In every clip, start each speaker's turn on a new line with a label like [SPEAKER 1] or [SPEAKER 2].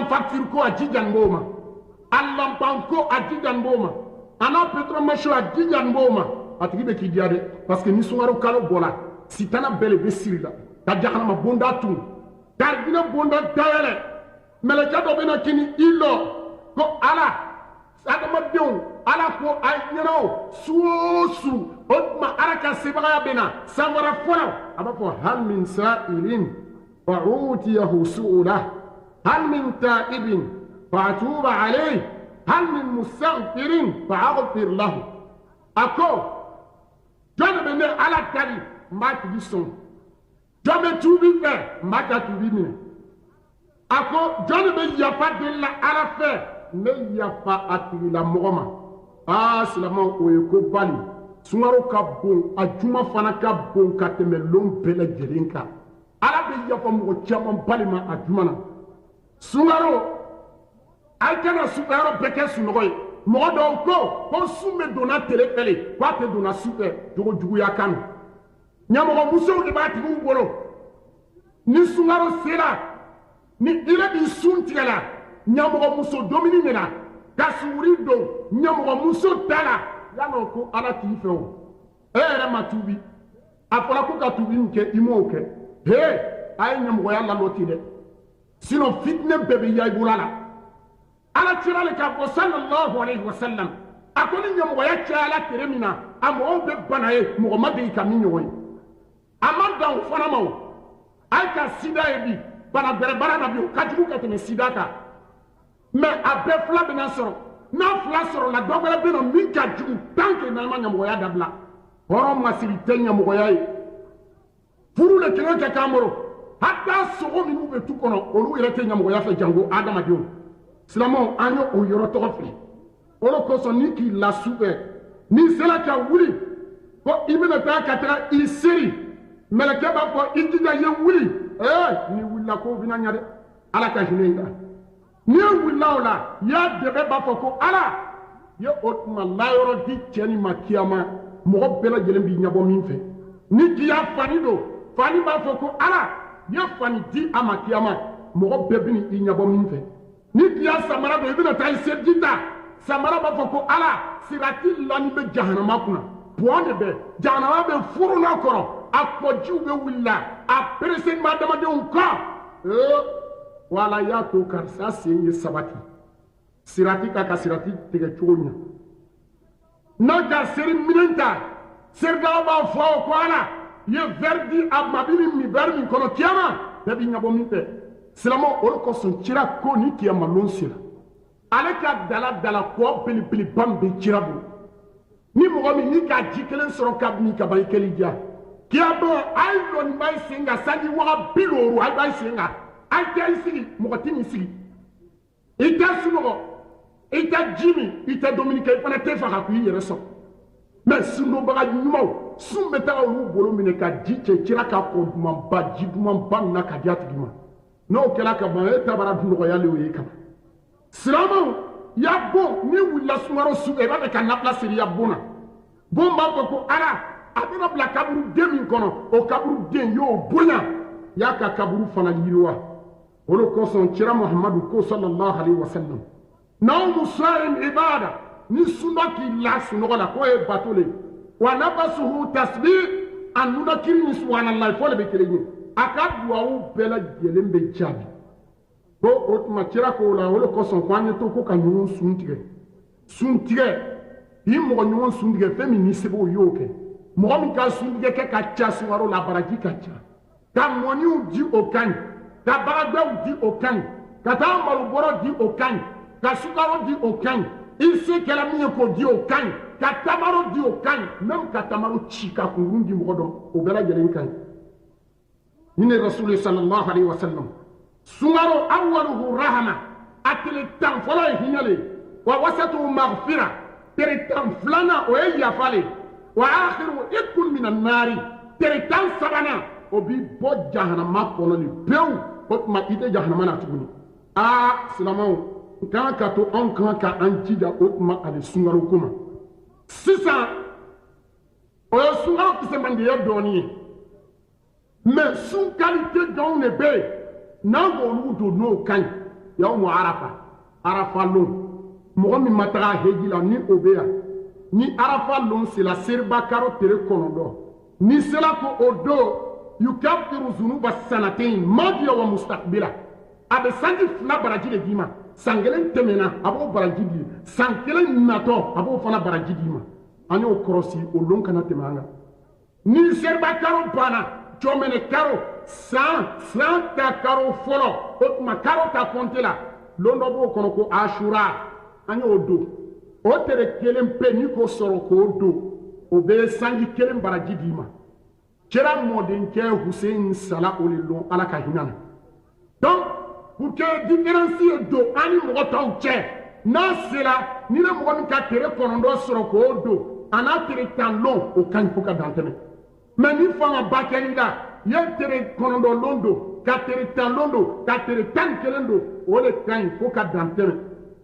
[SPEAKER 1] facture ko a jijan boma Allah banko a jijan boma ana petro macho a jijan boma atigi be ki diade parce que ni sungaro kalo bola sitana bele be sirila ta jahannama bonda tun darbina bonda dayale meleka do bena kini ilo ko ala adama dew ala ko ay ñano suosu otma araka sebaya bena samara fona aba ko hal min sa'ilin wa utiyahu su'ula hal min ta'ibin fa'tuba alayhi hal min mustaghfirin fa'aghfir lahu ako jone bene ala tali mak di son jome tubi fe maka tubi ni ako jone be yafa de la ala fe ne yafa atiri la mogoma silama o ye ko bali sungaro ka bon ajuma fana ka bon ka teme lon bele jelinka ala be yafa mo chama bali ma ajuma na sungaro ay kana sungaro beke sunoy mo do ko sume dona telepele ko te dona super jogo jugu ya kan nyamo muso de bati bu bolo ni sungaro sera ni ile bi suntigala nyamo muso domini nena kasuri do nyamo muso tala yano ko ala ti fe o ere matubi afola ko katubi nke imoke he ay nyamo ya la loti de sino fitne bebe yay bulala ala tirale ka ko sallallahu alayhi wa sallam akoni nyamo ya tiala teremina amo be banaye mo ma be ka minyo amanda fana mawo ay ka sida ebi bana bere bara na bi kajugu ka teme sida ka mais abe fla bena soro na fla soro la dogala beno min ka jugu tanke na ma nyamo ya dabla horo masiri tenya mo ya yi furu le kino ka kamoro hatta sogo mi mu be tu kono olu yele tenya mo ya fe jango adama dio silamo anyo o yoro to fe olo ko so ni ki la sube ni sela ka wuli ko imena ta ka tra isiri meleke ba ko indija ye wuli ni wula ko bina nyade ala ka hinenga ni wula ola ya debe ba ko ala ye otma layoro di cheni makiyama mo bela jelen bi nyabo min fe ni di ya fani do fani ba ko ala ya fani di amakiyama mo bebini i nyabo min fe ni di ya samara do ibina tay sedita samara ba ko ala sirati lani be jahannama kuna boande be jahannama be furu na koro akpoju be willa a presen madama de unka wala ya to karsa sin sabati sirati ka sirati tege chonya na ga seri minenta serga ba fo ko ala ye verdi abmabini mi vermi kono kiama be bi nyabo minte silamo ol ko son cira ko ni kiama lon sira ale ka dala ko pili bambe cirabu ni mo mi ni ka jikelen soro kabni ka bay kelija kiabo ay don bay singa sani wa biloru ay bay singa ay tay sigi mo tini sigi ita suno ita jimi ita dominika ipana tefa ka ku yere so mais suno baga nyumo sumbe ta olu bolo mine ka diche cira ka ko duma ba jiduma ban na ka diati duma no kala ka ba eta bara duno ko yale wi kama silamo ya bon ni wula sumaro su e ba ka na place ya bona bon ba ko ara abina bla kaburu demi kono o kaburu den yo bonya ya ka kaburu fana yirwa wolo ko son cira muhammadu ko sallallahu alaihi wasallam naw musaim ibada ni sunaki la sunola ko e batole wa nabasuhu tasbih anuna kirini subhanallahi fo le be keleni akadwa u bela gelembe jabi ko otuma cira ko la wolo ko son kwanye to ko ka nyun suntige yi mo nyun suntige feministe bo yoke mo mi ka sundige ke ka cha suwaro la baraji ka cha ka moni u di okan ka baragbe u di okan ka ta maru boro di okan ka sukaro di okan isi kala mi ko di okan ka tamaro di okan même ka tamaro chika ko rundi mo do o bela jelen kan ni rasul sallallahu alaihi wasallam sumaro awwaluhu rahma atli tan fala hinale wa wasatu maghfira tere tan flana o e yafale wa akhiru ikun min an-nari tere tan sabana o bi bo jahannama kono ni bew o ma ide jahannama na tuguni silamaw kan ka to on kan ka anjida o ma ale sungaro kuma sisa o sungaro ki se mande ya doni mais sun qualité don ne be nango lu do no kan yawmu arafa arafa lon mɔgɔ min ma taga heji la ni o bɛ yan ni arafa lon sera seriba karo tere kɔnɔntɔn ni sera ko o don yukafiru zunuba sanatain madiya wa mustaqbila a bɛ sanji 2 baraji de d'i ma san 1 tɛmɛna a b'o baraji di san 1 natɔ a b'o fana baraji d'i ma an y'o kɔrɔsi o lon kana tɛmɛ an kan ni seriba karo banna jɔmɛnɛ karo san ta karo fɔlɔ o tuma karo ta kɔnte la lon dɔ b'o kɔnɔ ko ashura an y'o don o tere kelen pe ni k'o sɔrɔ k'o don o bɛ sanji 1 baraji d'i ma kɛra mɔdenkɛ Hussein sala o le lon ala ka hinɛ na donc pour que différence ye don an ni mɔgɔ tɔw cɛ n'a sera ni ne mɔgɔ min ka tere 9 sɔrɔ k'o don a n'a tere 10 lon o ka ɲi fo ka dan tɛmɛ mais ni fanga ba kɛli la ye tere 9 lon don ka tere 10 lon don ka tere 11 don o de ka ɲi fo ka dan tɛmɛ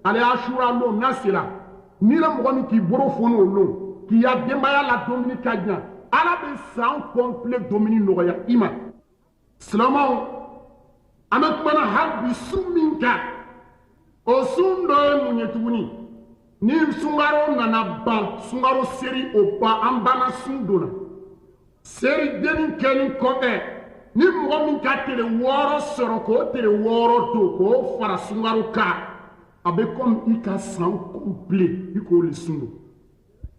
[SPEAKER 1] ale Ashura lon n'a sera ni ne mɔgɔ min k'i bolo foni o lon k'i ya denbaya la domini ka ɲa ala bɛ san complet domini nɔgɔya i ma silamɛw an bɛ kumana hali bi su min kan o sun dɔ ye mun ye tuguni ni sunkaro nana ban sunkaro seri o ban an banna sun donna seri denni kɛli kɔfɛ ni mɔgɔ min ka tile 6 sɔrɔ k'o tile 6 don k'o fara sunkaro kan a bɛ comme i ka san complet i k'o le sun don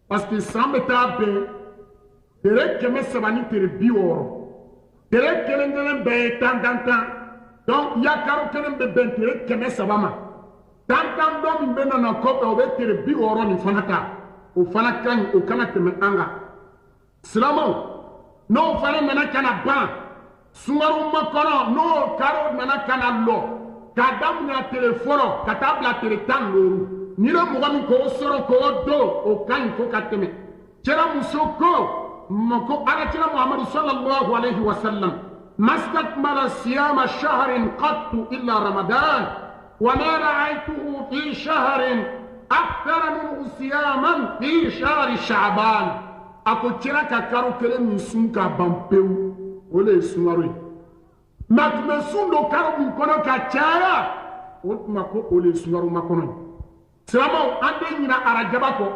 [SPEAKER 1] parce que san bɛ taa bɛn tere 300 ni tere 60 tere kelen kelen bɛɛ ye 10 donc i ya karo kelen bɛ bɛn tere 300 ma 10 dɔ min bɛ nana kɔfɛ o bɛ tere 60 nin fana ta o fana ka ɲi o kana tɛmɛ an kan silamɛw n'o fana nana ka na ban sunkaro ma kɔnɔ n'o karo nana ka na lɔ k'a daminɛ tere fɔlɔ ka taa bila tere 15 ni ne mɔgɔ min k'o sɔrɔ k'o don o ka ɲi fo ka tɛmɛ cɛla muso ko alakira muhammadu sallallahu alaihi wasallam mastakmala siyama shahrin qattu illa ramadan wa ma ra'aytuhu fi shahrin akthara minhu siyaman fi shahri sha'ban ako cira ka karo kelen min sun ka ban pewu o le ye sunkaro ye mais tun bɛ sun don karo min kɔnɔ ka caya o tuma ko o le ye sunkaro ma kɔnɔ ye silamɛw an bɛ ɲina arajaba kɔ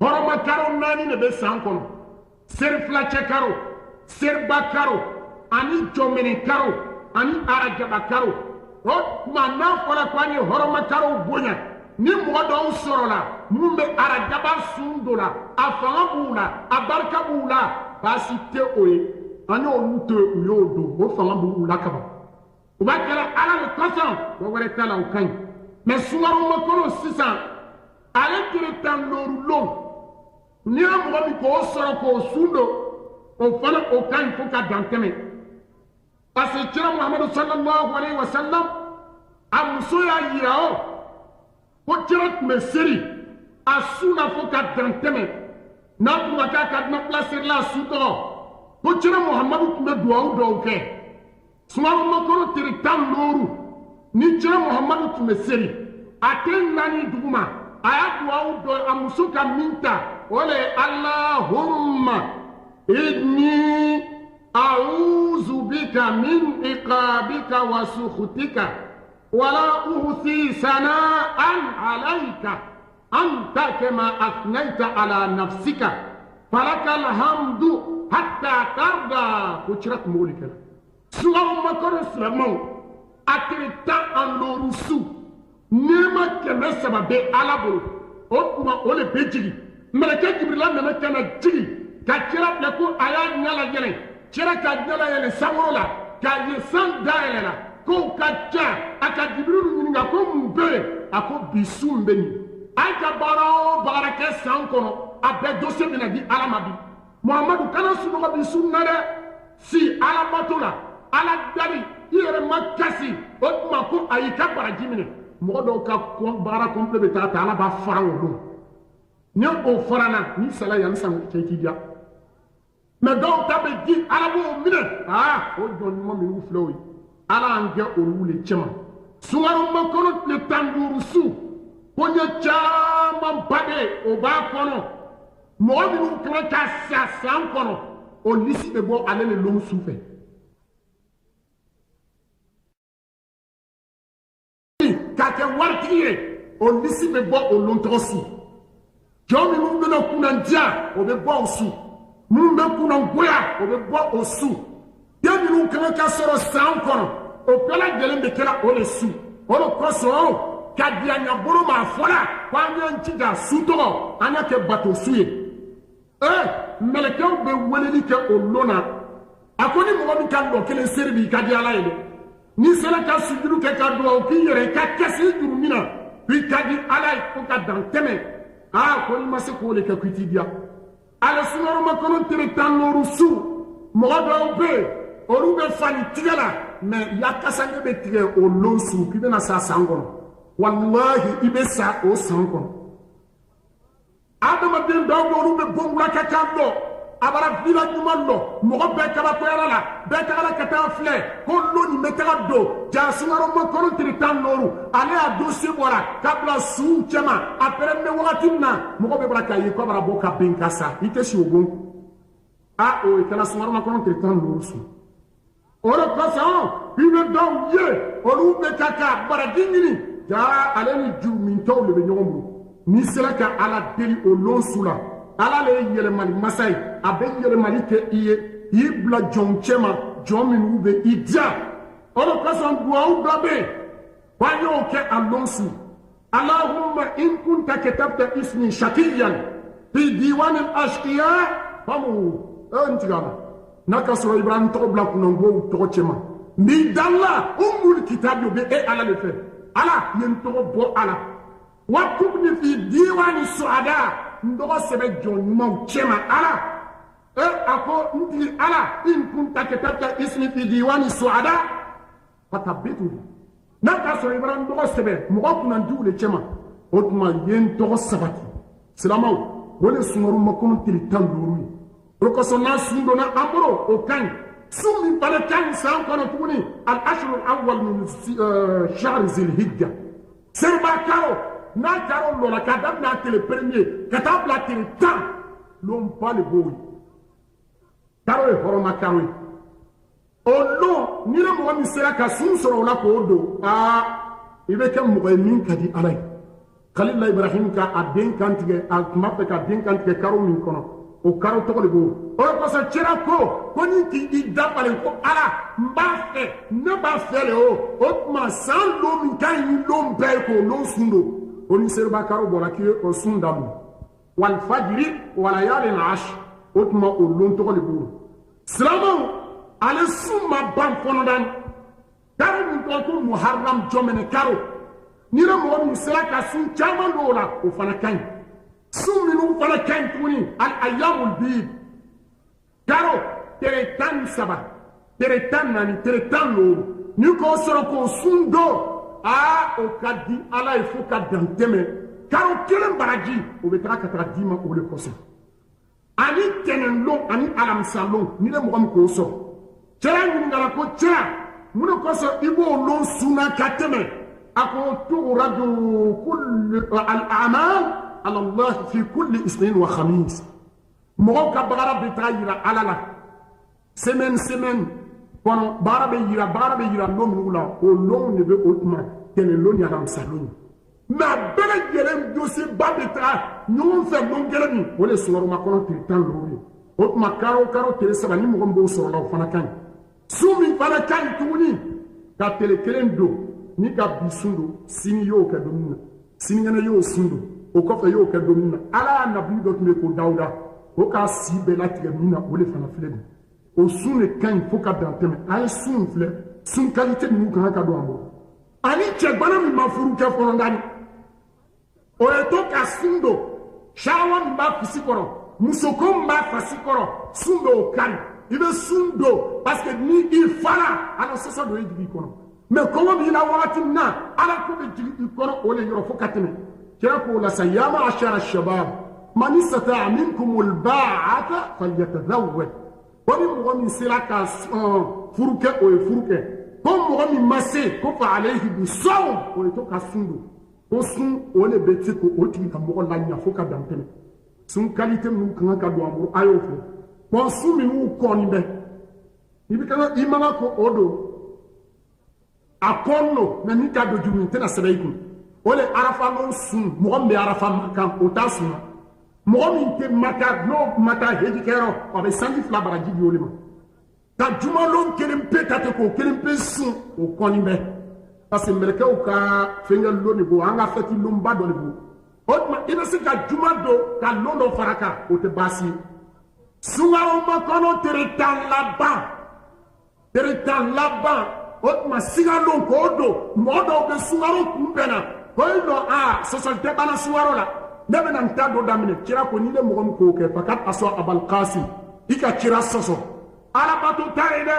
[SPEAKER 1] hɔrɔma karo 4 de bɛ san kɔnɔ seri filacɛ karo seriba karo ani jɔnmɛnɛ karo ani arajaba karo o tuma n'a fɔra ko an ye hɔrɔma karo bonya ni mɔgɔ dɔw sɔrɔla mun bɛ arajaba sun dɔ la a fanga b'u la a barika b'u la baasi tɛ o ye an y'olu to yen u y'o don o fanga b'u la kaban u b'a kɛra ala de kɔsɔn dɔ wɛrɛ t'a la o ka ɲi mais sunkaro ma kɔnɔ sisan ale tile 15 lon ni ye mɔgɔ min k'o sɔrɔ k'o sun don o fana o ka ɲi fo ka dan tɛmɛ parce que kira muhamadu sallallahu alaihi wa sallam a muso y'a yira o ko kira tun bɛ seri a sun na fo ka dan tɛmɛ n'a tun ma k'a ka dina placer la a su tɔgɔ ko kira muhamadu tun bɛ duwawu dɔw kɛ sunkaro ma kɔnɔ tile 15 ni kira muhamadu tun bɛ seri a tile 4 duguma a y'a duwawu dɔ a muso ka min ta o le allahumma inni a'udhu bika min iqabika wa sukhutika wala uhsi sana'an alayka anta kama athnayta ala nafsika falaka alhamdu hatta tarda ko cirat molika sunkaro ma kɔnɔ silamɛw a tile 10 su nɛɛma 300 bɛ ala bolo o tuma o le bɛ jigin mɛlɛkɛ jibirila nana ka na jigi ka kira bila ko a y'a ɲɛ lajɛlɛn kira ka ɲɛ layɛlɛn sankɔrɔ la k'a ye san dayɛlɛ la kow ka ca a ka jibirilu ɲininka ko mun bɛ yen a ko bi su min bɛ nin a ye ka baara o baara kɛ san kɔnɔ a bɛɛ dose bɛna di ala ma bi muhamadu kana sunɔgɔ bi su na dɛ si ala bato la ala dali i yɛrɛ ma kasi o tuma ko a y'i ka baraji minɛ mɔgɔ dɔw ka baara complet bɛ taa ta ala b'a fara o don ni o farana ni sala yan san cɛ k'i diya mais dɔw ta bɛ di ala b'o minɛ o jɔn ɲuman minnu filɛ o ye ala y'an kɛ olu le cɛma sunkaro ma kɔnɔ tile 15 su ko ɲɛ caman ba de o b'a kɔnɔ mɔgɔ minnu kan ka sa san kɔnɔ o lisi bɛ bɔ ale le lon su fɛ tuguni k'a kɛ waritigi ye o lisi bɛ bɔ o lontɔgɔ su jɔn minnu bɛna kunna diya o bɛ bɔ o su minnu bɛ kunna goya o bɛ bɔ o su den minnu kan ka sɔrɔ san kɔnɔ o bɛɛ lajɛlen bɛ kɛra o de su o de kosɔn ka diya ɲabolo ma fɔla k'an y'an jija su tɔgɔ an y'a kɛ bato su ye mɛlɛkɛw bɛ weleli kɛ o lon na a ko ni mɔgɔ min ka dɔ kelen seri b'i ka di ala ye dɛ n'i sera ka sujudu kɛ ka dugawu k'i yɛrɛ i ka kɛsi juru min na k'i ka di ala ye ko ka dan tɛmɛ ko n'i ma se k'o de kɛ k'i t'i diya ale sunɔrɔma kɔnɔ tile 15 su mɔgɔ dɔw bɛ yen olu bɛ fani tigɛ la mɛ yakasange bɛ tigɛ o lon su k'i bɛna sa san kɔnɔ walahi i bɛ sa o san kɔnɔ adamaden dɔw bɛ olu bɛ bɔnbula ka kan dɔ a bara vila ɲuman dɔ mɔgɔ bɛɛ kabakoyara la bɛɛ tagara ka taa filɛ ko lon nin bɛ taga don ja sunɔrɔma kɔnɔ tile 15 ale y'a dossier bɔra k'a bila suw cɛma a pɛrɛnnen wagati min na mɔgɔ bɛ bara k'a ye k'a bara bɔ ka bin ka sa i tɛ si o bon o ye kɛra sunɔrɔma kɔnɔ tile 15 su o de kosɔn i bɛ dɔw ye olu bɛ ka ka baraji ɲini ja ale ni jurumintɔw de bɛ ɲɔgɔn bolo n'i sera ka ala deli o lon su la ala le ye yɛlɛmali masa ye a bɛ yɛlɛmali kɛ i ye i bila jɔn cɛ ma jɔn minnu bɛ i diya o de kosɔn duwawu dɔ bɛ yen k'an y'o kɛ a lon su allahumma in kunta katabta ismi shakiyan fi diwani ashqiya famu n tigɛ a la n'a ka sɔrɔ ibrahim tɔgɔ bila kunna n b'o tɔgɔ cɛ ma n b'i da la ummul kitabi o bɛ e ala de fɛ ala ye n tɔgɔ bɔ a la wa tubni fi diwani suada n tɔgɔ sɛbɛn jɔn ɲumanw cɛ ma ala a ko n tigi ala in kunta katabta ismi fi diwani suada fatabitu n'a ka sɔrɔ ibrahim tɔgɔ sɛbɛn mɔgɔ kunnantigiw de cɛ ma o tuma ye n tɔgɔ sabati silamaw o de sunkɔrɔma kɔnɔ tile 15 ye o kosɔn n'a sun donna an bolo o ka ɲi sun min fana ka ɲi san kɔnɔ tuguni al ashru awwal min shahr zilhijja seriba karo n'a karo lɔra k'a daminɛ a tile premier ka taa bila tile 10 lon ba de b'o ye karo ye hɔrɔnma karo ye o lon ni ne mɔgɔ min sera ka sun sɔrɔ o la k'o don i bɛ kɛ mɔgɔ ye min ka di ala ye khalil ibrahim ka a den kantigɛ a tun b'a fɛ ka den kantigɛ karo min kɔnɔ o karo tɔgɔ de b'o o de kosɔn cɛla ko ni k'i dafalen ko ala n b'a fɛ ne b'a fɛ de o tuma san lon min ka ɲi lon bɛɛ ye k'o lon sun don o ni seriba karo bɔra k'i ye o sun daminɛ walfajiri walayalin ash o tuma o lon tɔgɔ de b'o silamɛw ale sun ma ban fɔnɔdani karo min tɔgɔ ko muharram jɔmɛnɛ karo ni ne mɔgɔ min sera ka sun caman don o la o fana ka ɲi sun minnu fana ka ɲi tuguni al ayyamul bid karo tere 13 tere 14 tere 15 ni k'o sɔrɔ k'o sun don o ka di ala ye fo ka dan tɛmɛ karo kelen baraji o bɛ taga ka taga d'i ma o de kosɔn ani tɛnɛnlon ani alamisalon ni ne mɔgɔ min k'o sɔrɔ cɛla ɲininkala ko cɛla mun de kosɔn i b'o lon sunna ka tɛmɛ a ko tu'radu kullu al-a'mal ala Allah fi kulli isnin wa khamis mɔgɔw ka bagara bɛ taga yira ala la semaine kɔnɔ baara bɛ yira lon minnu la o lon de bɛ o tuma tɛnɛnlon ni alamisalon mɛ a bɛɛ lajɛlen dossier ba bɛ taga ɲɔgɔn fɛ lon kelen min o de sunkɔrɔma kɔnɔ tile 15 ye o tuma karo tile 3 ni mɔgɔ min b'o sɔrɔ la o fana ka ɲi sun min fana ka ɲi tuguni ka tile 1 don ni ka bi sun don sini y'o kɛ don min na sinikɛnɛ y'o sun don o kɔfɛ y'o kɛ don min na ala y'a nabi dɔ tun bɛ ko dawuda o k'a si bɛɛ latigɛ min na o de fana filɛ nin o sun de ka ɲi fo ka dan tɛmɛ a ye sun filɛ sun qualité ninnu kan ka don an bolo ani cɛbana min ma furu kɛ fɔlɔndani o ye to ka sun don sawa min b'a fisi kɔrɔ musoko min b'a fasi kɔrɔ sun bɛ o kari i bɛ sun don parce que ni i fara ala sɔsɔ dɔ ye jigi i kɔnɔ mɛ kɔngɔ b'i la wagati min na ala ko bɛ jigi i kɔrɔ o le yɔrɔ fo ka tɛmɛ kira k'o la sa ya ma'ashara shabab man istata'a minkum al-ba'ata falyatazawwaj ko ni mɔgɔ min sera ka furu kɛ o ye furu kɛ ko mɔgɔ min ma se ko fa alayhi bisawm o ye to ka sun don ko sun o le bɛ se k'o tigi ka mɔgɔ laɲa fo ka dan tɛmɛ sun qualité minnu kan ka don an bolo a y'o fɔ bon sun minnu kɔni bɛ i bɛ i man ka ko o don a konno na ni ka do jumi tena sebeiku ole arafa no sun mo be arafa makan o ta sun mo min te mata no mata heji kero o be sangi fla baraji bi olima ta juma lon kelen petate ko kelen pe sun o koni be parce que merke o ka fengal loni bo anga fati lumba do le bo otma ina se ka juma do ka londo faraka o te basi sunga o ma kono tere tan laban otma siga lon ko do modo be sungaro kumpena ko no a société bana sungaro la nebe nan ta do damine kira ko ni le mo ko ke fakat aso abal qasim ika kira soso ala batu taride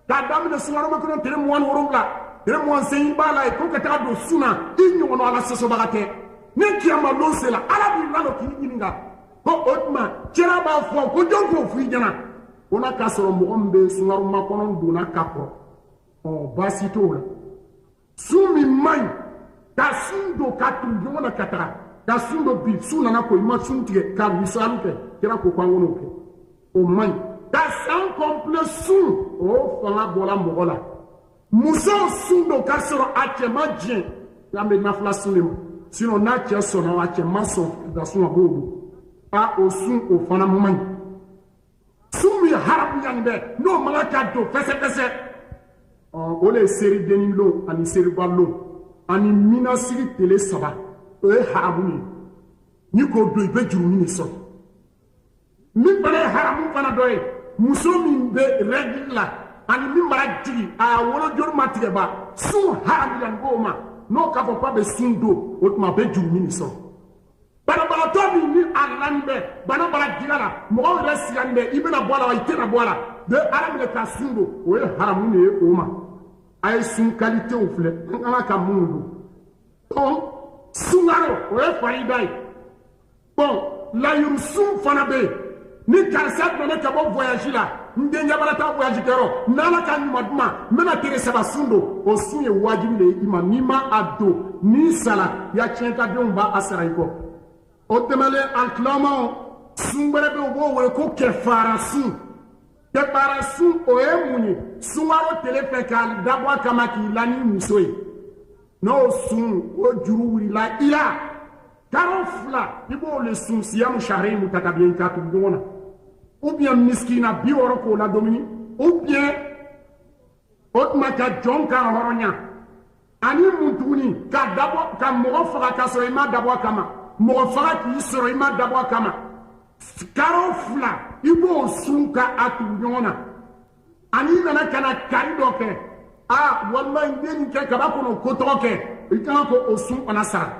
[SPEAKER 1] ta damine sungaro ma kono tere mo won la tere mo won seyin bala ko ka ta do suna inyo no ala soso bagate ne kiyama lon sela ala bi lalo ki yininga ko otma kira ba fo ko jonko fu jana ona ka soro mo gombe sungaro ma kono do na kapo o basito la sumi mai ka sundo ka tunjo na katara ka sundo bi suna na ko ima suntige ka misalu ke kira ko kwa ngono ke o mai ka san complet sun o fanga bola mogola muso sundo ka soro achema dien ya me na fla sunimo sino na che sono achema so da suna bobu a o sun o fana mai sumi harabu yande no mala ka do fese o le seri deni lo ani seri ballo ani mina siri tele saba o ye haramu ni ko do ibe juru ni so min bale haramu fana do ye muso min be regla ani min mara jigi a wolo jor matige ba sun haramu yan go ma no ka fo pa be sun do o tuma be juru ni so bana to mi ni alambe bana bala digala mo re siande ibena bola wa itena bola de aramle ka sundo o ye haramu ne o ma ay sun qualité ou flé ngala ka mundu bon sungaro o ye faridai bon la yursun fana be ni karsa do ne ka bo voyage la ndenya bala ta voyage kero nala ka maduma mena tere saba sundo o sunye wajibi le ima nima ado ni sala ya chenka de umba asara iko o temale enclamant sungbere be wo we ko kefara sun Préparations au émouni, soumaro téléphone, d'abord kamaki lani musoy. No sun, o juru la ila. Karofla, ibo le sun siam shari mutakabien katubona. Ou bien miskina bioroko la domini, ou bien otmaka jonka horonya. Ani mutuni, ka d'abord, ka morofara kasoima d'abord kama. Morofara ki soroima d'abord kama. Karofla. Ibo sunka atu nyona ani nana kana kari doke wallahi ndeni ke kabako no kotoke ikana ko osun onasa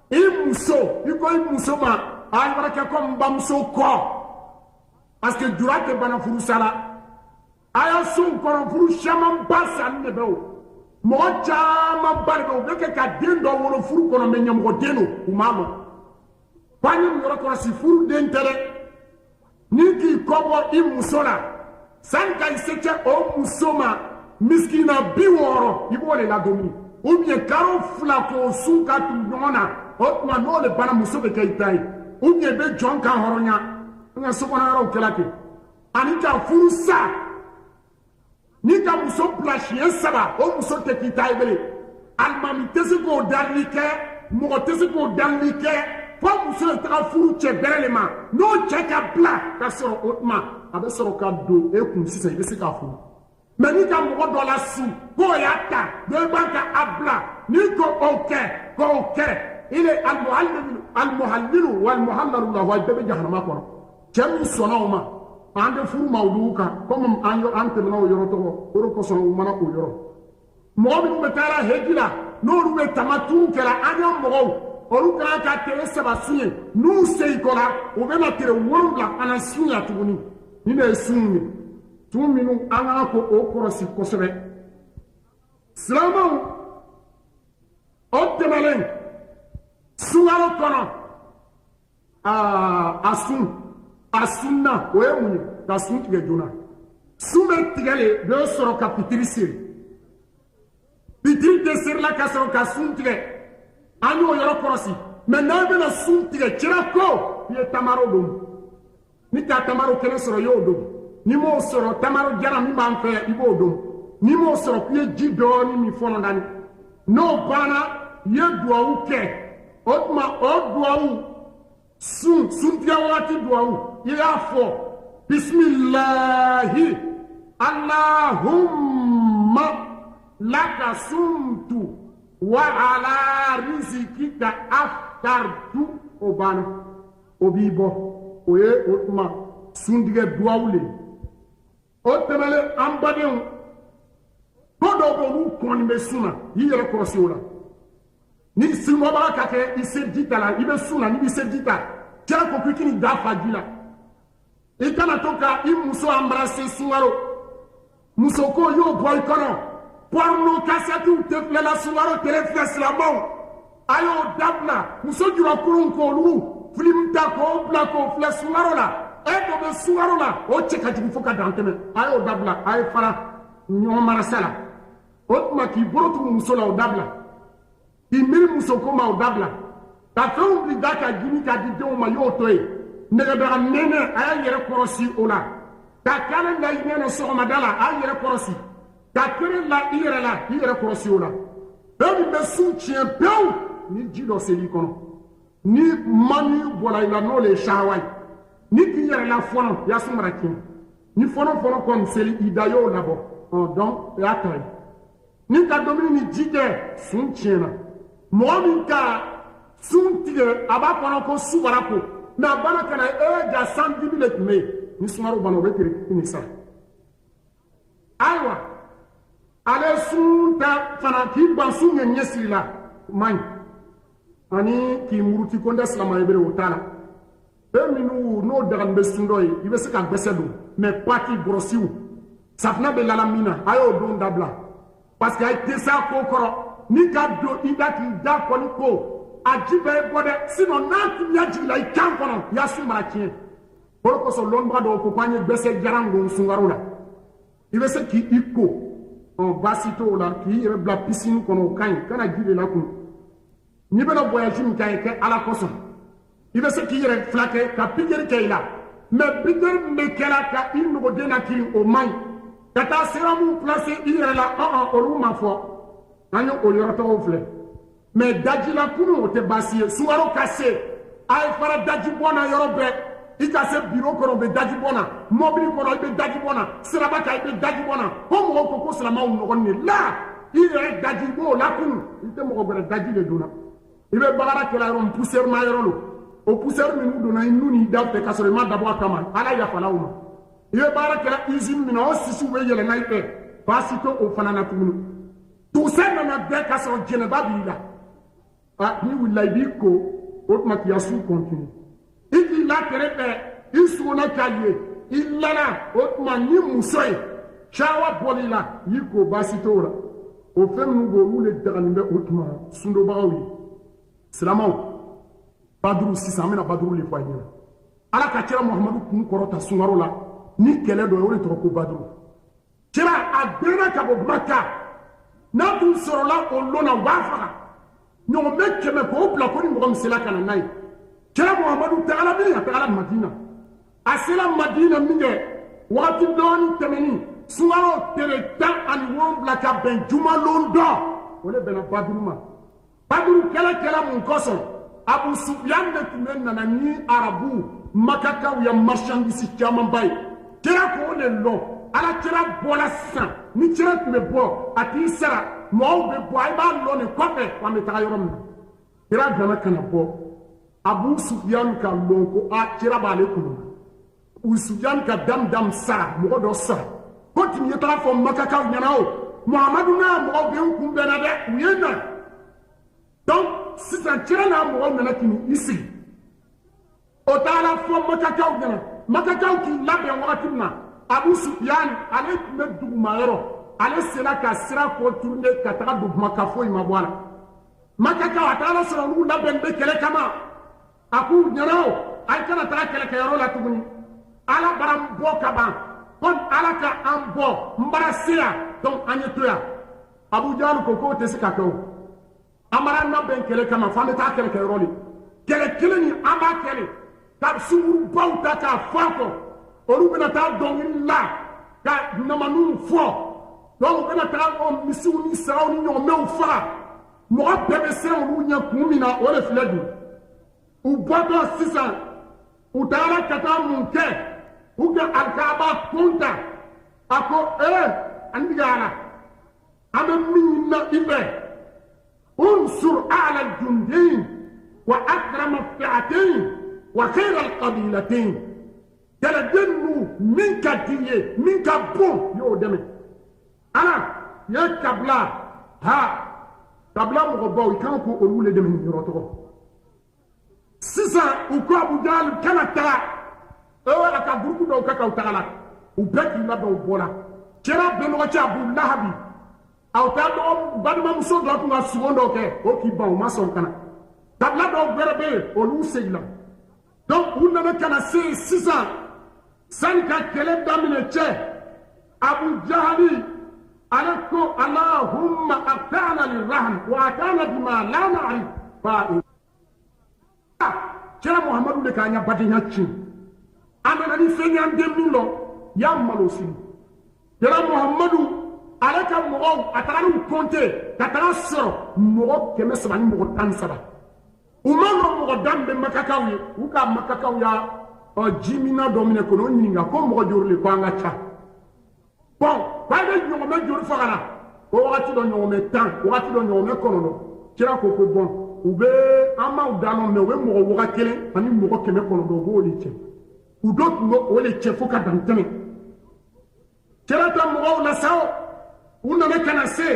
[SPEAKER 1] imuso iko imuso ma ay baraka ko mbamso ko parce que durate bana furu sala aya sun ko furu shama basa ne bewo mo chama barbe o ke ka dendo wolo furu ko no menyam ko deno umama pani ngoro ko si furu dentere Niki kobo imusola sanka isete o musoma miskina biworo ibole la domi ou bien karo flako sunka tu nona otma no le bana musobe kaitai ou bien be jonka horonya nga sokona ro kelake anika furusa nika muso plashien saba o muso te kitai bele almami tesi ko dalike mo tesi ko dalike Pour vous le trafou, tu es bel non, tu es blanc, parce que autrement, avec ce cadeau, et comme si c'est un fou. Mais nous avons dans la sou, Goyata, de banque à blanc, nous avons ok, il est al-Muhallilu ou al-Muhallaru, la voix de bébé Jahama. Tu as mis son nom, en de fou, Maoulouka, comme en terminant au Yoroto, Orokoson ou Manako Yoro. Moi, nous mettons la Hedila, nous mettons Tamatou, qu'elle a un mot. Olu kana ka tere saba sunye nu sei kola o be na tere wolula ana sunya tuguni ni ne sunye tuminu ana ko o korosi kosebe slamo o temalen suwaro kono asunna o emunye ta suntige juna sume tigale be soro ka pitrisiri pitri de ser la ka soro ka suntige Anyo yoro korosi maintenant be na suntige chirako ye tamaro dum ni ta tamaro kele soro yo dum ni mo soro tamaro jara mi ban fe ibo dum ni m'o sɔrɔ k'i ye ji dɔɔni min fɔlɔ dani n'o banna i ye duwawu kɛ o tuma o duwawu suntigɛ wagati duwawu i y'a fɔ bisimilahi allahumma laka sumtu wa ala rizikika aftartu o banna o b'i bɔ o ye o tuma suntigɛ duwawu le o tɛmɛlen an badenw ko dɔw bɛ olu kɔni bɛ sun na i yɛrɛ kɔlɔsi o la ni sinmɔbaga ka kɛ i se ji ta la i bɛ sun na n'i bɛ se ji ta kira ko k'i k'i da fa ji la i kana to ka i muso embrasser sunkalo muso ko y'o bɔ i kɔnɔ porno kasɛtiw tɛ filɛ la sunkalo tele filɛ silamɛw a y'o dabila muso jurakurun k'olu film ta k'o bila k'o filɛ sunkalo la e dɔ bɛ sunkalo la o cɛ ka jugu fo ka dan tɛmɛ a y'o dabila a ye fara ɲɔgɔn marasa la o tuma k'i bolo tugu muso la o dabila k'i miiri muso ko ma o dabila ka fɛnw wuli da ka jini k'a di denw ma y'o to yen nɛgɛdaga nɛnɛ a y'a yɛrɛ kɔrɔsi o la ka kale la i ɲɛna sɔgɔmada la a y'a yɛrɛ kɔrɔsi ka kere la i yɛrɛ la i yɛrɛ kɔrɔsi o la bɛɛ min bɛ sun tiɲɛ pewu ni ji dɔ seli kɔnɔ ni mani bɔra i la n'o le ye sahawa ye ni k'i yɛrɛ la fɔnɔ yasu mara tiɲɛ ni fɔnɔ kɔni seli i da y'o labɔ donc o y'a tɔ ye ni ka dumuni ni ji kɛ sun tiɲɛna mɔgɔ min ka sun tigɛ a b'a kɔnɔ ko subara ko mɛ a banna ka na ja 110 000 de tun bɛ yen ni sunkaro banna o bɛ tere ni sara ayiwa ale sun ta fana k'i ban sun ɲɛ ɲɛsiri la man ɲi ani k'i muruti ko n tɛ silamɛ ye bere o t'a la bɛɛ minnu n'o dagani bɛ sun dɔ ye i bɛ se ka gbɛsɛ don mɛ pati bɔrɔsiw safunɛ bɛ lala min na a y'o don dabila parce que a ye tɛ s'a ko kɔrɔ ni ka don i da k'i da kɔni ko a ji bɛɛ bɔ dɛ sinon n'a tun y'a jigin i kan kɔnɔ i y'a sun mara tiɲɛ o de kosɔn lɔnnibaga dɔw ko k'an ye gbɛsɛ jaran don sunkaro la i bɛ se k'i ko baasi t'o la k'i yɛrɛ bila piscine kɔnɔ o ka ɲi kana ji de lakun n'i bɛna voyage min kɛ kɛ ala kosɔn i bɛ se k'i yɛrɛ fila kɛ ka pikiri kɛ i la mais pikiri min bɛ kɛra ka i nogoden na kirin o man ɲi ka taa sérum placé i yɛrɛ la olu ma fɔ an ye o yɔrɔ tɔgɔw filɛ mais daji la kunun o tɛ baasi ye sunkaro ka se a ye fara daji bɔ na yɔrɔ bɛɛ i ka se biro kɔnɔ o bɛ daji bɔ na mɔbili kɔnɔ i bɛ daji bɔ na siraba kan i bɛ daji bɔ na ko mɔgɔw ko silamɛw nɔgɔlen de la i yɛrɛ daji i b'o lakunu i tɛ mɔgɔ wɛrɛ daji de donna i bɛ bagara kɛla yɔrɔ min poussière ma yɔrɔ lo o poussière minnu donna i nu n'i da fɛ k'a sɔrɔ i ma dabɔ a kama ala yafala u ma i bɛ baara kɛla usine min na o sisiw bɛ yɛlɛnna i fɛ baasi tɛ o fana na tuguni tuusɛ nana bɛɛ k'a sɔrɔ jɛnɛba b'i la n'i wulila i b'i ko o tuma k'i ka su continue i k'i la kɛrɛfɛ i sugona k'a ye i lala o tuma ni muso ye cawa bɔli la y'i ko baasi t'o la o fɛn minnu b'o olu le daganin bɛ o tuma sundobagaw ye silamɛw baduru sisan an bɛna baduru le fɔ a ɲɛna ala ka kira muhamadu kun kɔrɔta sunkaro la ni kɛlɛ dɔ ye o de tɔgɔ ko baduru kira a gbɛnna ka bɔ maka n'a tun sɔrɔla o lon na u b'a faga ɲɔgɔn bɛ 100 k'o bila ko ni mɔgɔ min sela ka na n'a ye kira muhamadu tagala min a tagala madina a sela madina min kɛ wagati dɔɔni tɛmɛni sunkaro tile 17 ka bɛn jumalon dɔ o de bɛnna baduru ma baduru kɛlɛ mun kosɔn abu sufiyan de tun bɛ nana ni arabu makakaw ya marchandise camanba ye kira k'o de lɔn ala kira bɔla sisan ni kira tun bɛ bɔ a t'i sara mɔgɔw bɛ bɔ a b'a lɔn nin kɔfɛ k'an bɛ taga yɔrɔ min na kira gana kana bɔ abu sufiyan ka lɔn ko kira b'ale kɔnɔ abu sufiyan ka dam sara mɔgɔ dɔ sara ko tun ye taga fɔ makakaw ɲɛna o muhamadu n'a mɔgɔw bɛ n kunbɛnna dɛ u ye na donc sisan kira n'a mɔgɔw nana k'i sigi o taara fɔ makakaw ɲɛna makakaw k'i labɛn wagati min na abu sufiyan ale tun bɛ duguma yɔrɔ ale sera ka sira contourner ka taga duguma ka foyi ma bɔ a la makakaw a taara sɔrɔ olu labɛn bɛ kɛlɛ kama a k'u ɲɛna o a ye kana taga kɛlɛkɛyɔrɔ la tuguni ala bara n bɔ ka ban ko ala ka an bɔ n bara se yan donc an ye to yan abu jahal ko k'o tɛ se ka kɛ o an bara labɛn kɛlɛ kama fo an bɛ taa kɛlɛkɛyɔrɔ de kɛlɛ kelen nin an b'a kɛlɛ ka sungurubaw ta k'a fɔ a kɔ olu bɛna taa dɔnkili la ka namanuw fɔ donc bena taga misiw ni saraw ni ɲɔgɔnmɛw faga mɔgɔ bɛɛ bɛ siran olu ɲɛ kun min na o de filɛ dun u bɔtɔ sisan u taara ka taa mun kɛ u ka alikaba kunta a ko an tigɛ a la an bɛ min ɲini na i fɛ unsur ala jundayn wa akrama fi'atayn wa khayra alqabilatayn kɛlɛden ninnu min ka di ye min ka bon y'o dɛmɛ ala ye kabila kabila mɔgɔbaw i kan ko olu le dɛmɛ yɔrɔ tɔgɔ sisan u ko Abu Jahal kana taga a ka gurupu dɔw ka k'aw taga la u bɛɛ k'i labɛn u bɔra kɛra bɛnɔgɔ cɛ Abu Lahabi aw t'a dɔn balimamuso dɔ tun ka sugon dɔ kɛ o k'i ban u ma sɔn kana kabila dɔw wɛrɛ bɛ yen olu segin donc u nana kana se sisan sani ka kɛlɛ daminɛ cɛ Abu Jahali ale ko Allahumma atana lirrahn wa atana bima la na'rif fa'in kira Muhammadu de k'a ɲa badenya tiɲɛ a nana ni fɛn y'an den min lɔ y'a malo sini kira Muhammadu ale ka mɔgɔw a taga n'u kɔnte ka taga sɔrɔ mɔgɔ 300 ni mɔgɔ 17 u ma nɔ mɔgɔ dan bɛ makakaw ye u ka makakaw y'a jimina dɔ minɛ k'o ɲininka ko mɔgɔ joli le ko an ka ca bon k'a bɛ ɲɔgɔnmɛ joli faga la o wagati dɔ ɲɔgɔnmɛ 10 wagati dɔ ɲɔgɔnmɛ 9 kira ko ko bon u bɛ an m'aw dan nɔ mɛ u bɛ mɔgɔ waga kelen ani mɔgɔ 900 u b'o de cɛ u dɔ tun bɛ o de cɛ fo ka dan tɛmɛ kira ta mɔgɔw la sa u nana kana se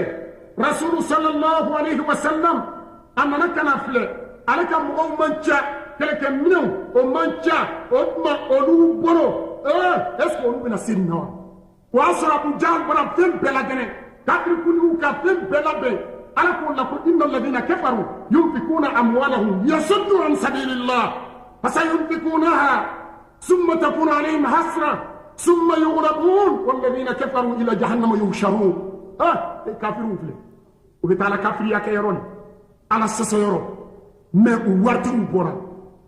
[SPEAKER 1] rasulu sallallahu alayhi wa sallam a nana kana filɛ ale ka mɔgɔw man ca kɛlɛkɛminɛw o man ca o tuma olu bolo est-ce que olu bɛna se nin na wa o y'a sɔrɔ Abu Jahal bɔra fɛn bɛɛ lagɛnɛ kafirikuntiguw ka fɛn bɛɛ labɛn ala ko la ko inna alladhina kafaru yunfikuna amwalahum yasuddu an sabilillah fasayunfikunaha thumma takunu alayhim hasra thumma yughlabun walladhina kafaru ila jahannama yuhsharun kafiru filɛ u bɛ taa la kafiriya kɛ yɔrɔ ni ala sɛsɛ yɔrɔ mais u waritigiw bɔra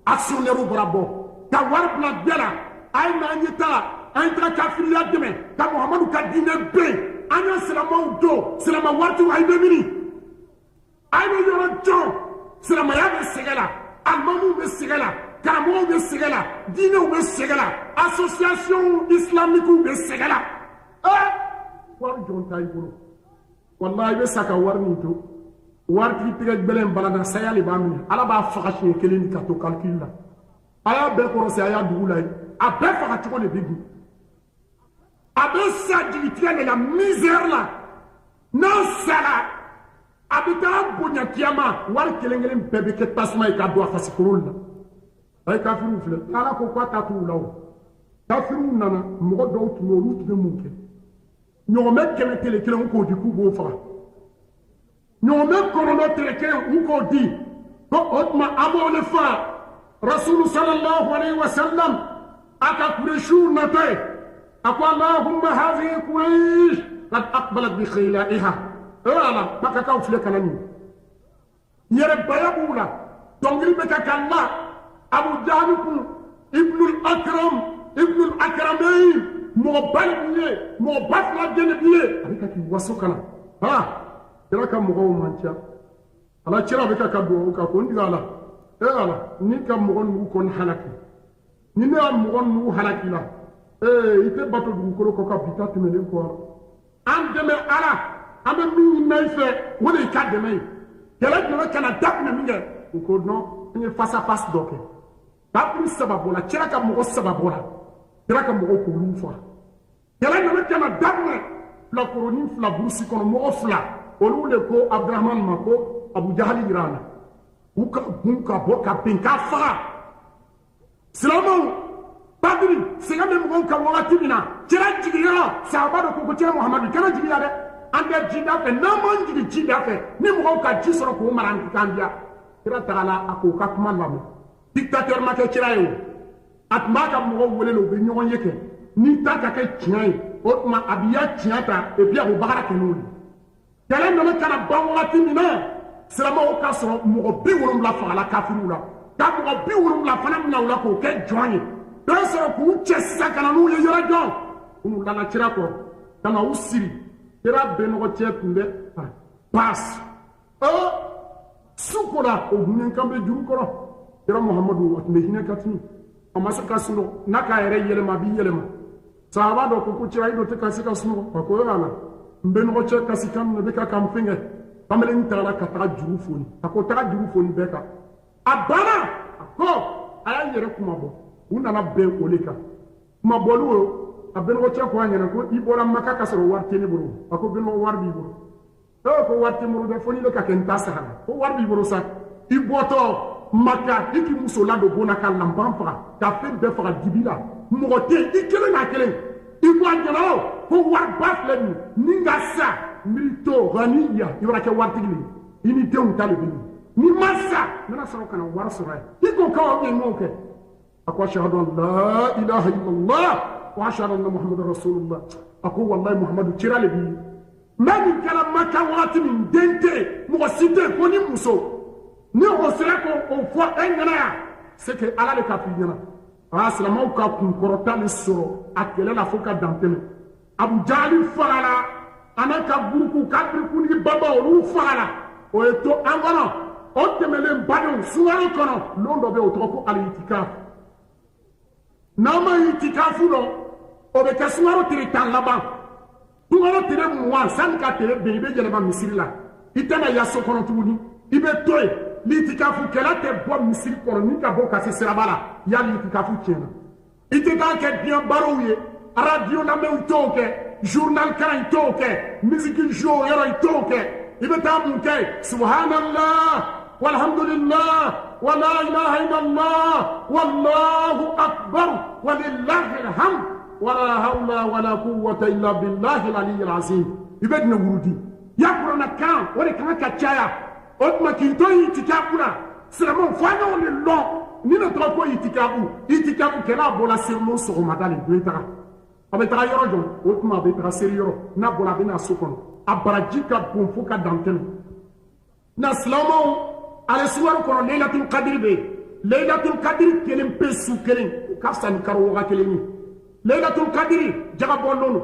[SPEAKER 1] actionnaires bɔra bɔ ka wari bila bɛɛ la a ye na an ye taa an ye taga kafiriya dɛmɛ ka Muhamadu ka diinɛ ben an ye silamɛw don silama waritigiw a ye bɛ mini a ye bɛ yɔrɔ jɔn silamɛya bɛ sɛgɛ la alimamuw bɛ sɛgɛ la karamɔgɔw bɛ sɛgɛ la diinɛw bɛ sɛgɛ la association islamique bɛ sɛgɛ la wari jɔn t'a i bolo wallahi i bɛ sa ka wari min to waritigi tigɛ gbɛlɛn balana saya le b'a minɛ ala b'a faga siɲɛ kelen ka to calcul la a y'a bɛɛ kɔrɔsi a y'a dugu la ye a bɛɛ faga cogo de bɛ bin a bɛ sa jigitigɛ de la misère la n'an sara a bɛ taa bonya kiyama wari kelen kelen bɛɛ bɛ kɛ tasuma ye ka don a fasikoro la a ye kafiriw filɛ ala ko k'a ta t'u la o kafiriw nana mɔgɔ dɔw tun bɛ olu tun bɛ mun kɛ ɲɔgɔnmɛ 100 kelen k'o di k'u b'o faga ɲɔgɔnmɛ 900 kelen u k'o di ko o tuma an b'o de faga rasulu sallallahu alayhi wa sallam a ka kureshiw natɔ ye a ko allahumma hazihi kuraish qad aqbalat bi khilaiha ala makakaw filɛ kana nin yɛrɛbaya b'u la dɔnkili bɛ ka kan la Abu Jahal kun ibnul akramayn mɔgɔ ba de b'i ye mɔgɔ ba 2 jɛnɛ b'i ye a bɛ ka k'i waso kana kira ka mɔgɔw man ca ala kira bɛ ka duwawu kan ko n tigɛ ala ala ni ka mɔgɔ ninnu kɔni halaki ni ne y'a mɔgɔ ninnu halaki la i tɛ bato dugukolo kɔ ka bi ta tɛmɛlen kɔ an dɛmɛ ala an bɛ min ɲini i fɛ o de y'i ka dɛmɛ ye kɛlɛ jumɛn kana daminɛ min kɛ u ko non an ye face à face dɔ kɛ kafiri 3 bɔra kira ka mɔgɔ 3 bɔra kira ka mɔgɔ k'olu faga kɛlɛ jumɛn kana daminɛ filakoronin 2 burusi kɔnɔ mɔgɔ 2 olu le ko Abdurahman ma ko Abu Jahali jira na u ka gun ka bɔ ka bin ka faga silamɛw Badiri sɛgɛn bɛ mɔgɔw ka wagati min na kira jigiyɔrɔ sahaba dɔ ko kira Muhamadu kana jigi la dɛ an bɛ ji da fɛ n'an m'an jigi ji da fɛ ni mɔgɔw ka ji sɔrɔ k'o mara an k'an diya kira tagala a k'o ka kuma lamɛn dictateur ma kɛ kira ye o a tun b'a ka mɔgɔw wele u bɛ ɲɔgɔn ye kɛ ni ta ka kɛ tiɲɛ ye o tuma a b'i ya tiɲɛ ta et puis a bɛ baara kɛ n'o ye kɛlɛ nana kana ban wagati min na silamɛw ka sɔrɔ mɔgɔ 70 fagala kafiriw la ka mɔgɔ 70 fana minɛ u la k'o kɛ jɔn ye dɔw sɔrɔ k'u cɛ sisan ka na n'u ye yɔrɔ jɔn u n'u lana kira kɔrɔ ka na u siri kira benogo cɛ tun bɛ passe su kola o dunnen kan bɛ juru kɔrɔ kira muhamadu a tun bɛ hinɛ ka tunu a ma se ka sunɔgɔ n'a k'a yɛrɛ yɛlɛma a b'i yɛlɛma sahaba dɔ ko cira i dɔ tɛ ka se ka sunɔgɔ a ko yɔrɔ la n bɛnɔgɔ cɛ kasi kan na bɛ ka kan fɛnkɛ kamalen tagara ka taga juru foni a ko taga juru foni bɛɛ kan a banna a ko a y'a yɛrɛ kuma bɔ u nana bɛn o de kan kuma bɔli o a bɛnɔgɔ cɛ ko a ɲɛna ko i bɔra maka ka sɔrɔ wari tɛ ne bolo a ko bɛnɔgɔ wari b'i bolo ko wari tɛ n bolo dɛ fo n'i bɛ ka kɛ n ta sara la ko wari b'i bolo sa i bɔtɔ maka i k'i muso ladon bona ka lanban faga ka fɛn bɛɛ faga dibi la mɔgɔ tɛ yen i kelen n'a kelen i ko a ɲɛna o ko wari ba filɛ nin ni ka sa miiri to ganiya i b'a kɛ waritigi le ye i ni denw ta de bɛ yen ni ma sa n bɛna sɔrɔ ka na wari sɔrɔ yen i ko k'aw ye ɲɔgɔn kɛ a ko ashhadu an la ilaha illallah wa ashhadu anna muhammadan rasulullah a ko wallahi muhammadu cira le b'i mɛ nin kɛra maka wagati min den tɛ yen mɔgɔ si tɛ yen ko ni muso ni o sera k'o fɔ e ɲɛna yan c'est que ala de ka f'i ɲɛna silamɛw ka kunkɔrɔta le sɔrɔ a kɛlɛ la fo ka dan tɛmɛ abu jahali fagala a n'a ka gurupu kafirikunigi baba olu fagala o ye to an kɔnɔ o tɛmɛlen badenw sunkalo kɔnɔ lon dɔ bɛ yen o tɔgɔ ko alitikafu n'an ma itikafu dɔn o bɛ kɛ sunkalo tile 10 laban sunkalo tile 20 sanni ka tile bɛn i bɛ yɛlɛma misiri la i tɛna ya so kɔnɔ tuguni i bɛ to yen litikafu kɛlɛ tɛ bɔ misiri kɔnɔ ni ka bɔ ka se siraba la ya litikafu tiɲɛna i tɛ taa kɛ diɲɛ barow ye radio lamɛnw t'o kɛ journal kalan t'o kɛ musique jour yɔrɔ i t'o kɛ i bɛ taa mun kɛ subhanallah walhamdulillah wa la ilaha illallah wallahu akbar walillahi alhamd wala hawla wala quwwata illa billahi al-aliyyil azim i bɛ dina wurudi ya kurana kan o de kan ka caya o tuma k'i to itikafu la silamɛw fo an y'o de lɔn ni ne tɔgɔ ko itikafu kɛlɛ a bɔra serilo sɔgɔmada le don taga a bɛ taga yɔrɔ jɔ o tuma a bɛ taga seri yɔrɔ n'a bɔra a bɛ na so kɔnɔ a baraji ka bon fo ka dan tɛmɛ na silamɛw ale suwaro kɔnɔ leilatul kadiri bɛ yen leilatul kadiri kelen pe su kelen o ka fisa ni karo waga kelen ye leilatul kadiri jagabɔ nɔnɔ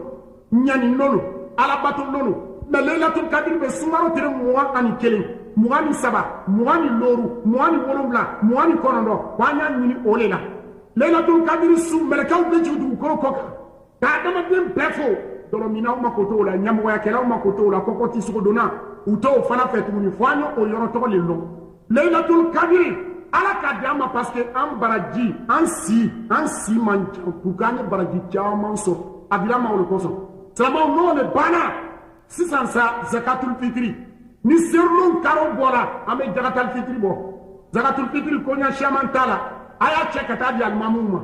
[SPEAKER 1] ɲani nɔnɔ alabato nɔnɔ mɛ leilatul kadiri bɛ sunkaro tile 21 23 24 27 29 wa an y'a ɲini o de la leilatul kadiri su mɛlɛkɛw bɛ jigin dugukolo kɔ kan k'a adamaden bɛɛ fo dɔrɔminaw ma ko t'o la ɲɛmɔgɔyakɛlaw ma ko t'o la kɔkɔ ti sogodonna u t'o fana fɛ tuguni fo an y'o yɔrɔ tɔgɔ le lɔn leilatul kadiri ala ka di an ma parce que an baraji an si man ca pour que an ye baraji caman sɔrɔ a dira ma o de kosɔn silamɛw n'o le banna sisan sa zakatul fitiri ni serulon karo bɔra an bɛ jagatal fitiri bɔ zakatul fitiri ko ɲa siaman t'a la a y'a cɛ ka taa di alimamuw ma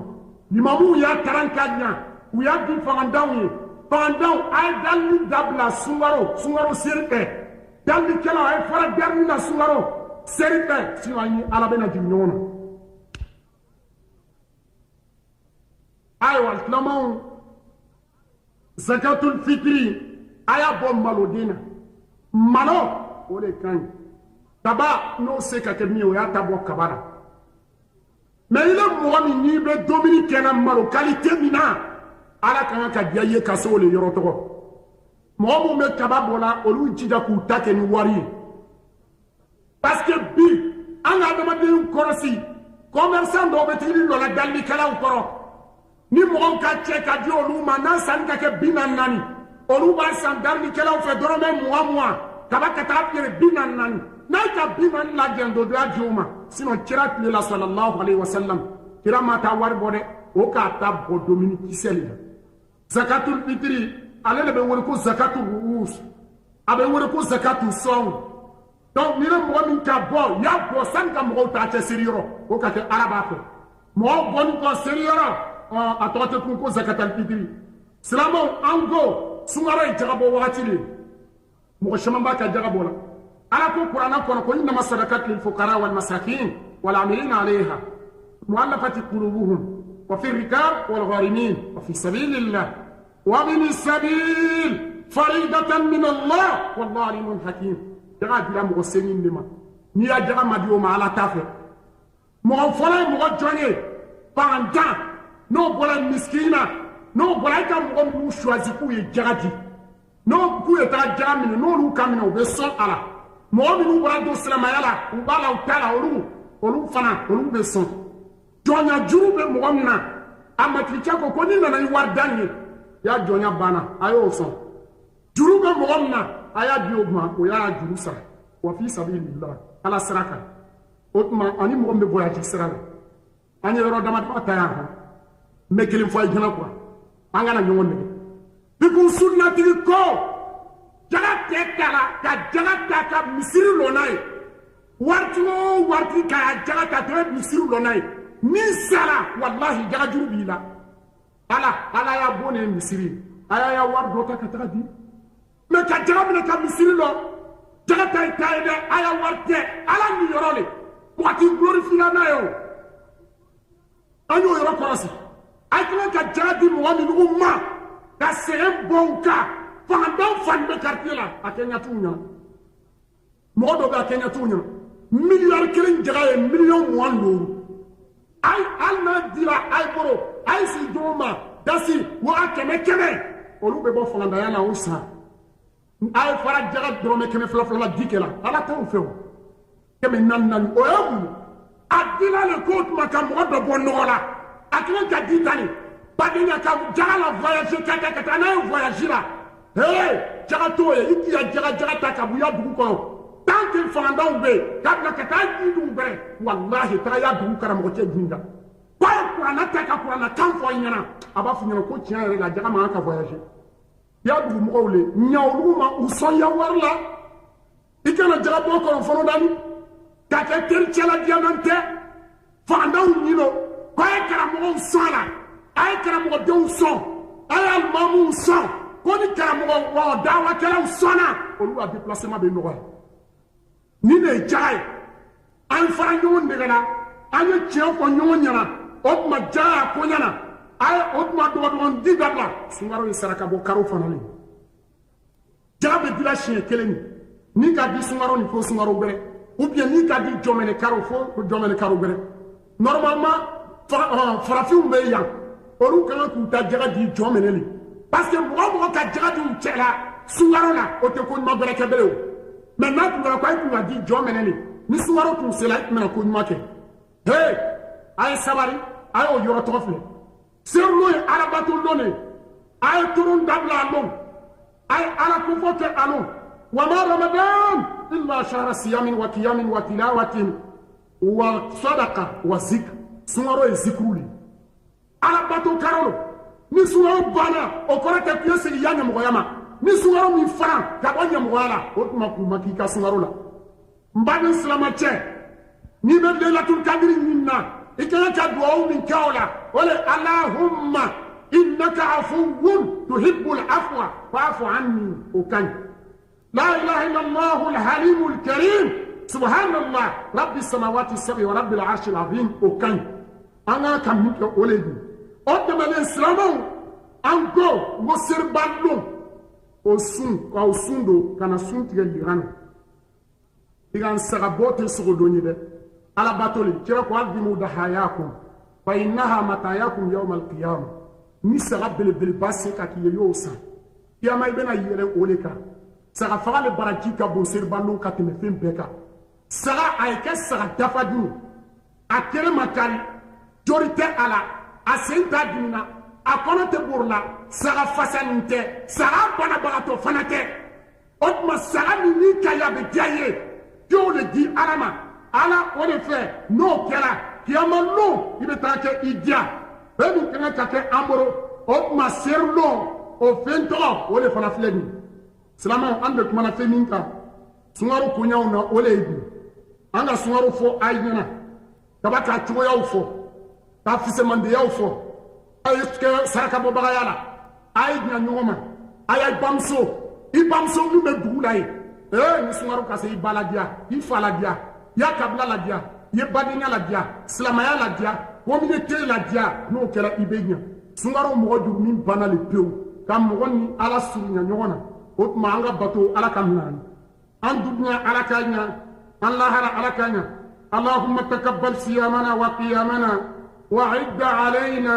[SPEAKER 1] limamuw y'a taran ka ɲa u y'a di fangandanw ye fangandanw a ye dalili dabila sunkaro seri fɛ dalilikɛlaw a ye fara garni na sunkaro seri fɛ sinon an ye ala bɛna jigin ɲɔgɔn na ayiwa silamɛw zakatul fitiri a y'a bɔ maloden na malo o de ka ɲi kaba n'o se ka kɛ min ye o y'a ta bɔ kaba la mɛ i le mɔgɔ min n'i bɛ dumuni kɛ na malo qualité min na ala ka kan ka diya i ye ka se o le yɔrɔ tɔgɔ mɔgɔ minnu bɛ kaba bɔ la olu jija k'u ta kɛ ni wari ye parce que bi an ka adamaden kɔrɔsi commerçant dɔw bɛ tigiri dɔ la dalilikɛlaw kɔrɔ ni mɔgɔw ka cɛ ka di olu ma n'a sanni ka kɛ 44 olu b'a san dalilikɛlaw fɛ dɔrɔmɛ 20 kaba ka taa feere 44 n'a ye ka 40 lajɛ dɔ y'a di o ma sinon kira tile la sallallahu alayhi wa sallam kira ma taa wari bɔ dɛ o k'a ta bɔ domini kisɛ le la zakatul fitiri ale de bɛ wele ko zakatul ruus a bɛ wele ko zakatul sɔn donc ni ne mɔgɔ min ka bɔ y'a bɔ sani ka mɔgɔw ta cɛ seri yɔrɔ o ka kɛ ala b'a fɛ mɔgɔw bɔ nin kɔ seri yɔrɔ a tɔgɔ tɛ kun ko zakatul fitiri silamɛw an ko sunkaro ye jagabɔ wagati de mɔgɔ caman b'a ka jagabɔ la ala ko kuranna kɔnɔ ko innama sadaqatu lil fuqara wal masakin wal amilina alayha mu'allafati qulubuhum wa fi rikab wal gharimin wa fi sabilillah wa min sabil faridatan min Allah wallahu alimun hakim jaga dira mɔgɔ senin de ma ni ya jaga madi o ma ala ta fɛ mɔgɔ fɔlɔ ye mɔgɔ jɔn ye pantan n'o bɔra miskina n'o bɔra i ka mɔgɔ minnu choisi k'u ye jaga di no ku eta jamini no lu kamina be son ala mo mi nu wala do salama yala u bala u tala olu fana olu be son jonya juru be mo na amati chako ko ni na war danye ya jonya bana ayo son juru be mo na aya bi ogma o ya juru sa wa fi sabilillah ala saraka otma ani mo be voyage sarala ani ro dama ta ya me kelim fay jana quoi angana nyongon ne biku sunnati ko jaga tekala ka jaga ka misiri lonai warti ka jaga ka misiri lonai ni sala wallahi jaga juru bila ala ya bone misiri aya ya war do ka taka di me ka jaga me ka misiri lo jaga ta de aya warte ala ni yorole wati glorify na yo anyo yoro korasi ay ka jaga di mo mi umma ka sere bonka fandon fande quartier la akenya tunya modo ga kenya tunya milliard kelen jaga million mwando ay alna dira ay boro ay si doma dasi wa keme olu be bo fanda yana usa ay fara jaga drome keme fla dikela ala taw few keme nan o yabu adila le kot makam modo bonola akena ka ditani badenya ka jaga la voyage kata na voyage la hey jaga to ye iki ya jaga ta ka buya dugu ko tant que fanda be kabla kata dugu be wallahi ta ya dugu kara mo te dinga kwa na ta ka kwa na kan fo nyana aba fu nyana ko tiya la jaga ma ka voyage ya dugu mo wole nyawlu ma uson ya warla ikana jaga bo ko fo dani ka ke ter chala diamante fanda nyino kwa kara mo sala ay karamo dew son ay almamu son ko ni karamo wa dawa kala sona olu a déplacement be noy ni ne jay an fara nyon de gana an ye tiens ko nyon nyana o ma jaa ko nyana ay o ma do di dabla sungaro saraka bo karo fanali jabe dila chien keleni ni ka di sungaro ni fo sungaro bere ou bien ni ka di jomene karo fo jomene karo bere normalement farafin be yang olu kan ku ta jaga di jomeneli parce que mo ka jaga di chela suwaro la o te ko ma bere ke bele o mais na ku la ko di jomeneli ni suwaro ku sela na ko ma ke hey ay sabari ay o yoro tofle ser lo arabato lone ay turun dabla lon ay ala ku fote alon wa ma ramadan illa shahra siyamin wa qiyamin wa tilawatin wa sadaqa wa zikr suwaro e zikruli ala bato karolo ni suwaro bana o kora te piese ya nyamo yama ni suwaro mi fara ka bo nyamo wala o tuma ku makika suwaro la mbani islama che ni be de la tul kadri minna ikana ka du'a min kaula wala allahumma innaka afuwun tuhibbul afwa fa'fu anni ukan la ilaha illa allah al halim al karim subhanallah rabbi samawati sab'i wa rabbil arshi al azim ukan ana kamika oledu o demele islamon ango mo serballo o sundo kana sunti lirano digan sagabote sugodoni de ala batoli kira ko albimu dahayakum fa innaha matayakum yawm alqiyamah ni sagabbel bil basika ki yosa kiyama ibena yele oleka saga fagale baraki ka bo serballo ka teme fem beka saga ay ke saga dafadu akere makari jorite ala asenta dina akono te burla saga fasaninte saga bana bagato fanate otma saga ni kaya be diaye yo le di arama ala o le fe no kera kiyama no ibe take idia be mi kana take amboro otma serlo o fento o le fana fleni salama ande kuma na feminka sungaro kunyaw na o le idu anga sungaro fo ayina tabaka chuo yaw fo ta fise mande yaw fo ay ke saraka bo bagayala ay nya nyoma ay bamso I bamso nu be dugulay ni sungaro kase I baladia I faladia ya kabla la dia ye badinya la dia slamaya la dia communauté la dia no kala ibenya sungaro mo du min bana le pew kam mo ni ala sunya nyona o ma anga bato ala kamnan an dunya ala kanya Allah ala kanya اللهم تقبل صيامنا وقيامنا وعد علينا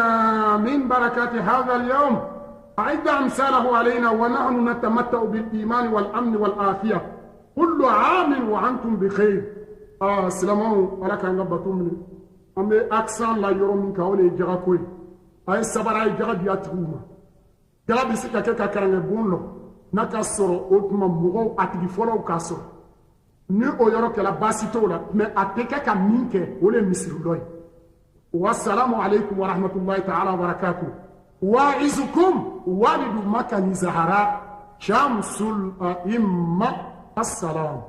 [SPEAKER 1] من بركات هذا اليوم أعد أمثاله علينا ونحن نتمتع بالإيمان والأمن والعافية كل عام وأنتم بخير. سلامو على كان غبطومني أمي أكسان لا يروم كاولي جاكوي أي سبراي جاك ياتروما جلا بيسكا كيكا كرانغ بونلو نكا سورو أوتما مغو أتدي فولو كاسو ni o yɔrɔ kɛla baasi t'o la mɛ a tɛ kɛ ka min kɛ o le misiri dɔ ye wasalamu alaikum warahmatullahi ta'ala wabarakatuh wa'izukum walidu makani zahara shamsul a'imma assalam